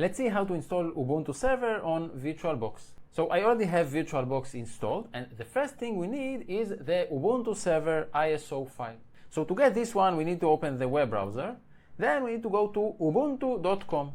Let's see how to install Ubuntu Server on VirtualBox. So I already have VirtualBox installed, and the first thing we need is the Ubuntu Server ISO file. So to get this one, we need to open the web browser. Then we need to go to ubuntu.com.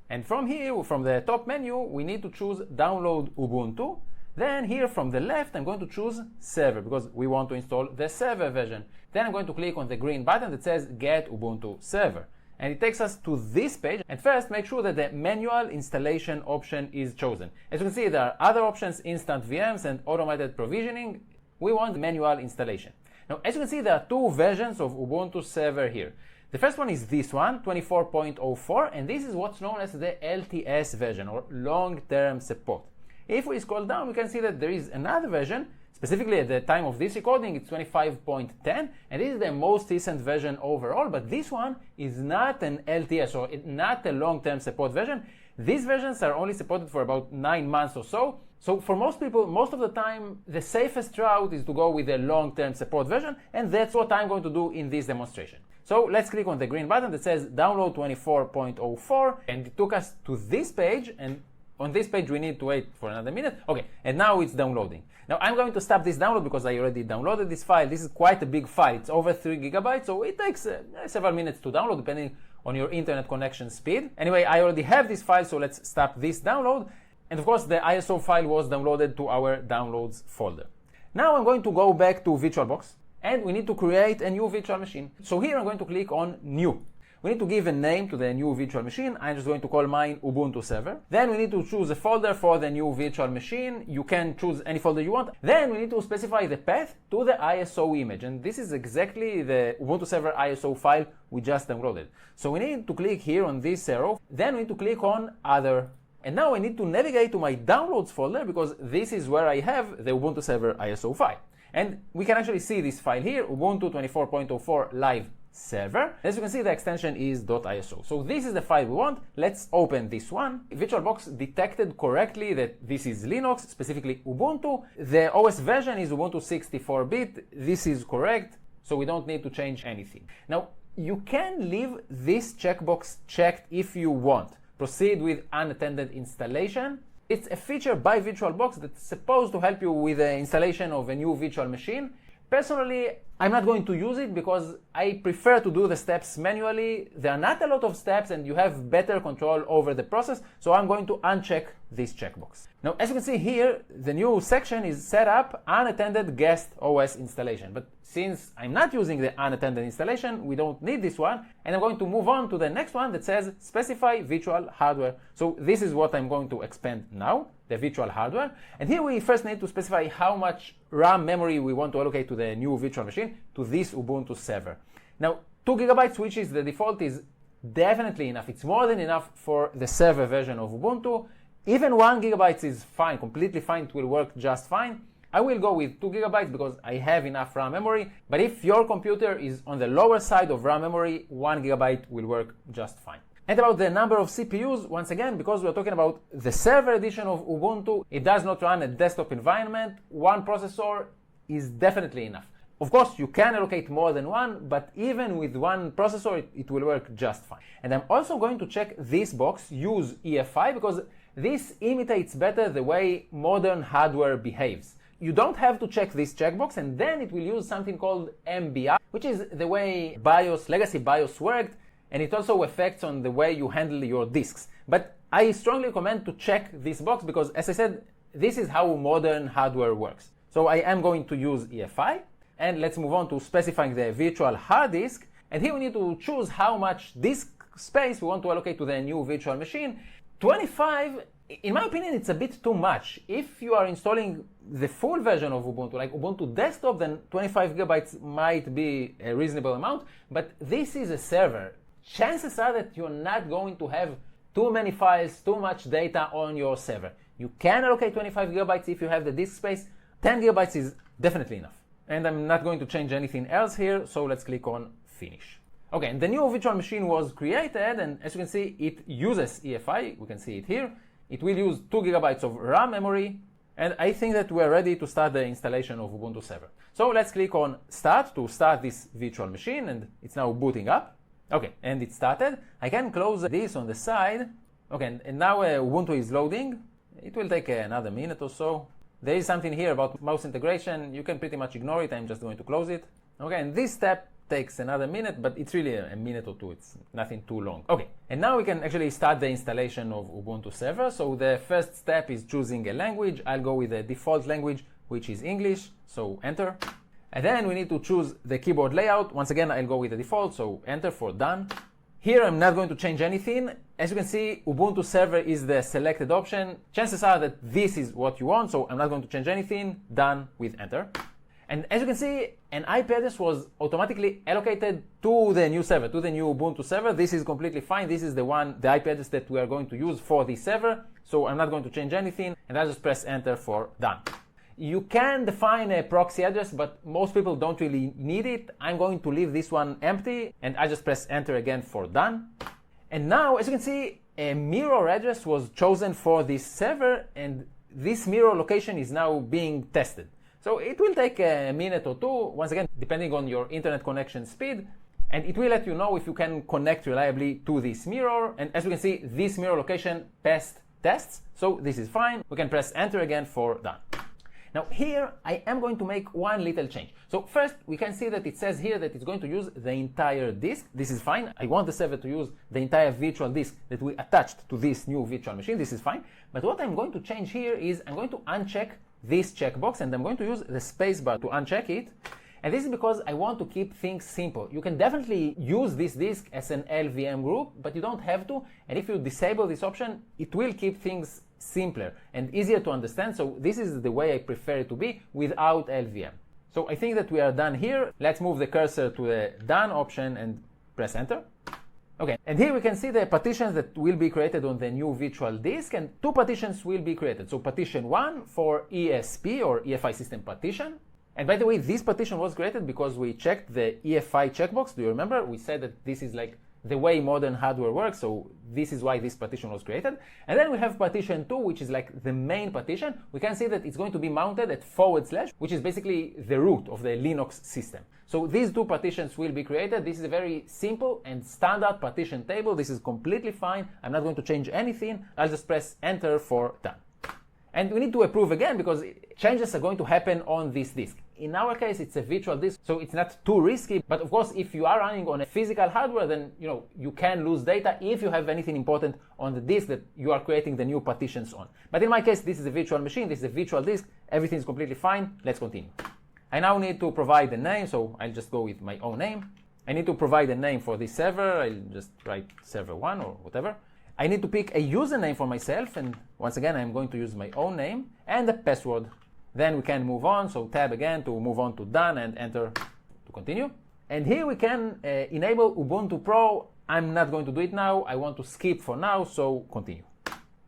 And from here, from the top menu, we need to choose Download Ubuntu. Then here from the left, I'm going to choose Server because we want to install the server version. Then I'm going to click on the green button that says Get Ubuntu Server. And it takes us to this page. And first, make sure that the manual installation option is chosen. As you can see, there are other options, instant VMs and automated provisioning. We want manual installation. Now, as you can see, there are two versions of Ubuntu Server here. The first one is this one, 24.04, and this is what's known as the LTS version, or long-term support. If we scroll down, we can see that there is another version. Specifically, at the time of this recording, it's 25.10, and this is the most recent version overall, but this one is not an LTS, or not a long-term support version. These versions are only supported for about 9 months or so. So for most people, most of the time, the safest route is to go with a long-term support version, and that's what I'm going to do in this demonstration. So let's click on the green button that says Download 24.04, and it took us to this page, and on this page we need to wait for another minute. Okay, and now it's downloading. Now I'm going to stop this download because I already downloaded this file. This is quite a big file. It's over 3 gigabytes, so it takes several minutes to download depending on your internet connection speed. Anyway, I already have this file, so let's stop this download. And of course, the ISO file was downloaded to our downloads folder. Now I'm going to go back to VirtualBox, and we need to create a new virtual machine. So here I'm going to click on New. We need to give a name to the new virtual machine. I'm just going to call mine Ubuntu Server. Then we need to choose a folder for the new virtual machine. You can choose any folder you want. Then we need to specify the path to the ISO image. And this is exactly the Ubuntu Server ISO file we just downloaded. So we need to click here on this arrow. Then we need to click on Other. And now I need to navigate to my Downloads folder because this is where I have the Ubuntu Server ISO file. And we can actually see this file here, Ubuntu 24.04 Live Server. As you can see, the extension is .iso. So this is the file we want. Let's open this one. VirtualBox detected correctly that this is Linux, specifically Ubuntu. The OS version is Ubuntu 64-bit. This is correct, so we don't need to change anything. Now, you can leave this checkbox checked if you want. Proceed with unattended installation. It's a feature by VirtualBox that's supposed to help you with the installation of a new virtual machine. Personally, I'm not going to use it because I prefer to do the steps manually. There are not a lot of steps and you have better control over the process, so I'm going to uncheck this checkbox. Now, as you can see here, the new section is set up unattended guest OS installation. But since I'm not using the unattended installation, we don't need this one. And I'm going to move on to the next one that says specify virtual hardware. So this is what I'm going to expand now, the virtual hardware. And here we first need to specify how much RAM memory we want to allocate to the new virtual machine, to this Ubuntu server. Now, 2 gigabytes, which is the default, is definitely enough. It's more than enough for the server version of Ubuntu. Even 1 gigabyte is fine, completely fine. It will work just fine. I will go with 2 gigabytes because I have enough RAM memory. But if your computer is on the lower side of RAM memory, 1 gigabyte will work just fine. And about the number of CPUs, once again, because we're talking about the server edition of Ubuntu, it does not run a desktop environment. 1 processor is definitely enough. Of course, you can allocate more than 1, but even with 1 processor, it will work just fine. And I'm also going to check this box, Use EFI, because this imitates better the way modern hardware behaves. You don't have to check this checkbox, and then it will use something called MBI, which is the way legacy BIOS worked, and it also affects on the way you handle your disks. But I strongly recommend to check this box because, as I said, this is how modern hardware works. So I am going to use EFI, and let's move on to specifying the virtual hard disk. And here we need to choose how much disk space we want to allocate to the new virtual machine. 25, in my opinion, it's a bit too much. If you are installing the full version of Ubuntu, like Ubuntu Desktop, then 25 gigabytes might be a reasonable amount, but this is a server. Chances are that you're not going to have too many files, too much data on your server. You can allocate 25 gigabytes if you have the disk space. 10 gigabytes is definitely enough. And I'm not going to change anything else here, so let's click on Finish. Okay, and the new virtual machine was created, and as you can see, it uses EFI. We can see it here. It will use 2 gigabytes of RAM memory, and I think that we're ready to start the installation of Ubuntu Server. So let's click on Start to start this virtual machine, and it's now booting up. Okay, and it started. I can close this on the side. Okay, and now Ubuntu is loading. It will take another minute or so. There is something here about mouse integration. You can pretty much ignore it. I'm just going to close it. Okay, and this step takes another minute, but it's really a minute or two. It's nothing too long. Okay, and now we can actually start the installation of Ubuntu Server. So the first step is choosing a language. I'll go with the default language, which is English. So enter. And then we need to choose the keyboard layout. Once again, I'll go with the default. So enter for done. Here, I'm not going to change anything. As you can see, Ubuntu Server is the selected option. Chances are that this is what you want, so I'm not going to change anything. Done with enter. And as you can see, an IP address was automatically allocated to the new server, to the new Ubuntu server. This is completely fine. This is the IP address that we are going to use for this server. So I'm not going to change anything, and I'll just press enter for done. You can define a proxy address, but most people don't really need it. I'm going to leave this one empty, and I just press enter again for done. And now, as you can see, a mirror address was chosen for this server, and this mirror location is now being tested. So it will take a minute or two, once again, depending on your internet connection speed, and it will let you know if you can connect reliably to this mirror. And as you can see, this mirror location passed tests, so this is fine. We can press enter again for done. Now here, I am going to make one little change. So first, we can see that it says here that it's going to use the entire disk. This is fine. I want the server to use the entire virtual disk that we attached to this new virtual machine. This is fine. But what I'm going to change here is I'm going to uncheck this checkbox, and I'm going to use the spacebar to uncheck it. And this is because I want to keep things simple. You can definitely use this disk as an LVM group, but you don't have to. And if you disable this option, it will keep things simpler and easier to understand. So this is the way I prefer it to be without LVM. So I think that we are done here. Let's move the cursor to the done option and press enter. Okay, and here we can see the partitions that will be created on the new virtual disk, and two partitions will be created. So partition 1 for ESP or EFI system partition. And by the way, this partition was created because we checked the EFI checkbox. Do you remember? We said that this is like the way modern hardware works, so this is why this partition was created. And then we have partition 2, which is like the main partition. We can see that it's going to be mounted at /, which is basically the root of the Linux system. So these two partitions will be created. This is a very simple and standard partition table. This is completely fine. I'm not going to change anything. I'll just press enter for done. And we need to approve again because changes are going to happen on this disk. In our case, it's a virtual disk, so it's not too risky. But of course, if you are running on a physical hardware, then you can lose data if you have anything important on the disk that you are creating the new partitions on. But in my case, this is a virtual machine, this is a virtual disk, everything is completely fine. Let's continue. I now need to provide a name, so I'll just go with my own name. I need to provide a name for this server. I'll just write server 1 or whatever. I need to pick a username for myself, and once again, I'm going to use my own name and a password. Then we can move on, so tab again to move on to done and enter to continue. And here we can enable Ubuntu Pro. I'm not going to do it now. I want to skip for now, so continue.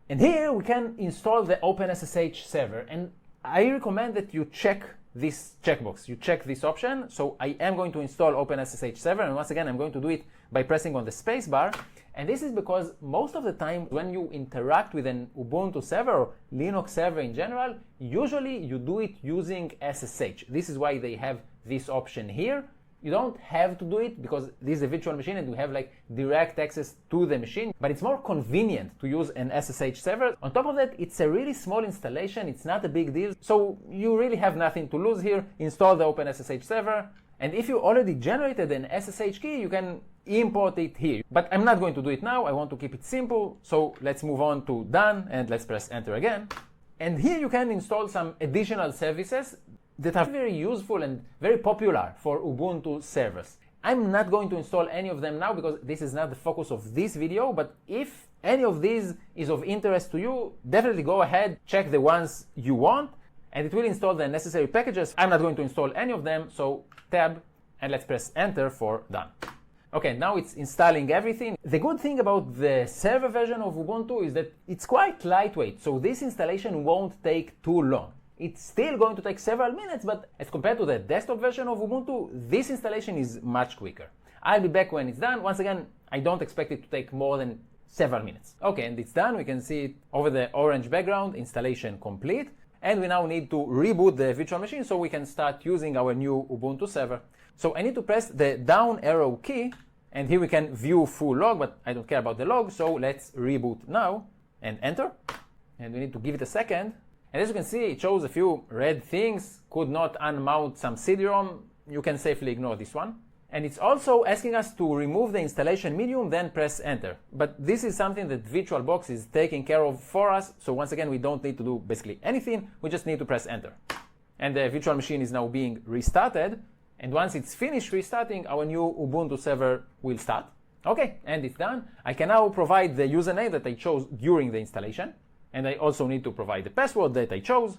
And here we can install the OpenSSH server, and I recommend that you check this checkbox. You check this option. So I am going to install OpenSSH server, and once again, I'm going to do it by pressing on the space bar. And this is because most of the time when you interact with an Ubuntu server or Linux server in general, usually you do it using SSH. This is why they have this option here. You don't have to do it because this is a virtual machine and you have like direct access to the machine, but it's more convenient to use an SSH server. On top of that, it's a really small installation. It's not a big deal. So you really have nothing to lose here. Install the OpenSSH server. And if you already generated an SSH key, you can import it here. But I'm not going to do it now. I want to keep it simple. So let's move on to done and let's press enter again. And here you can install some additional services that are very useful and very popular for Ubuntu servers. I'm not going to install any of them now because this is not the focus of this video, but if any of these is of interest to you, definitely go ahead, check the ones you want, and it will install the necessary packages. I'm not going to install any of them, so tab and let's press enter for done. Okay, now it's installing everything. The good thing about the server version of Ubuntu is that it's quite lightweight, so this installation won't take too long. It's still going to take several minutes, but as compared to the desktop version of Ubuntu, this installation is much quicker. I'll be back when it's done. Once again, I don't expect it to take more than several minutes. Okay, and it's done. We can see it over the orange background, installation complete. And we now need to reboot the virtual machine so we can start using our new Ubuntu server. So I need to press the down arrow key, And here we can view full log, but I don't care about the log, so let's reboot now and enter. And we need to give it a second. And as you can see, it shows a few red things. Could not unmount some CD-ROM. You can safely ignore this one. And it's also asking us to remove the installation medium, then press enter. But this is something that VirtualBox is taking care of for us. So once again, we don't need to do basically anything. We just need to press enter. And the virtual machine is now being restarted. And once it's finished restarting, our new Ubuntu server will start. Okay, and it's done. I can now provide the username that I chose during the installation. And I also need to provide the password that I chose.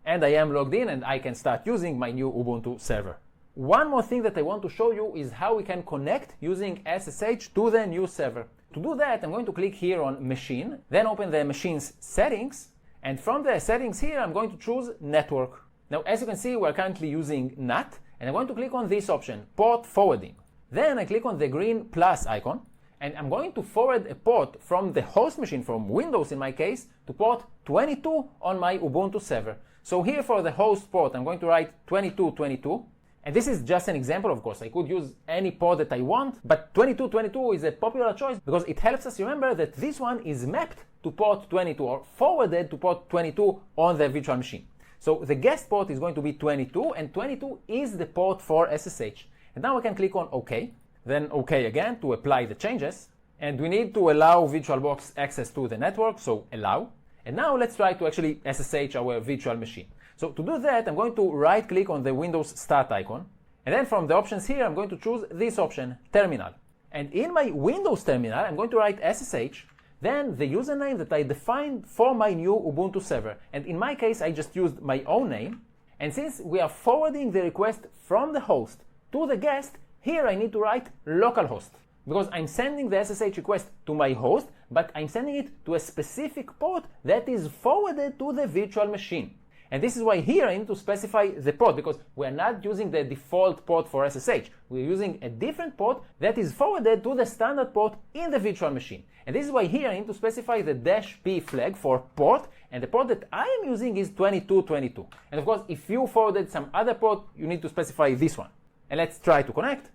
And I am logged in and I can start using my new Ubuntu server. One more thing that I want to show you is how we can connect using SSH to the new server. To do that, I'm going to click here on Machine, then open the machine's settings. And from the settings here, I'm going to choose Network. Now, as you can see, we're currently using NAT. And I'm going to click on this option, Port Forwarding. Then I click on the green plus icon. And I'm going to forward a port from the host machine, from Windows in my case, to port 22 on my Ubuntu server. So here for the host port, I'm going to write 2222. And this is just an example, of course. I could use any port that I want, but 2222 is a popular choice because it helps us remember that this one is mapped to port 22 or forwarded to port 22 on the virtual machine. So the guest port is going to be 22, and 22 is the port for SSH. And now I can click on OK. Then OK again to apply the changes. And we need to allow VirtualBox access to the network, so allow. And now let's try to actually SSH our virtual machine. So to do that, I'm going to right click on the Windows Start icon. And then from the options here, I'm going to choose this option, Terminal. And in my Windows terminal, I'm going to write SSH, then the username that I defined for my new Ubuntu server. And in my case, I just used my own name. And since we are forwarding the request from the host to the guest, here I need to write localhost, because I'm sending the SSH request to my host, but I'm sending it to a specific port that is forwarded to the virtual machine. And this is why here I need to specify the port, because we're not using the default port for SSH. We're using a different port that is forwarded to the standard port in the virtual machine. And this is why here I need to specify the -p flag for port, and the port that I am using is 2222. And of course, if you forwarded some other port, you need to specify this one. And let's try to connect.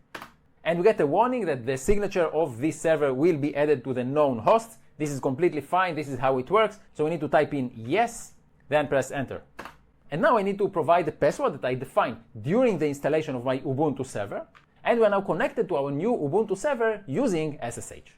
And we get a warning that the signature of this server will be added to the known hosts. This is completely fine. This is how it works. So we need to type in yes, then press enter. And now I need to provide the password that I defined during the installation of my Ubuntu server. And we're now connected to our new Ubuntu server using SSH.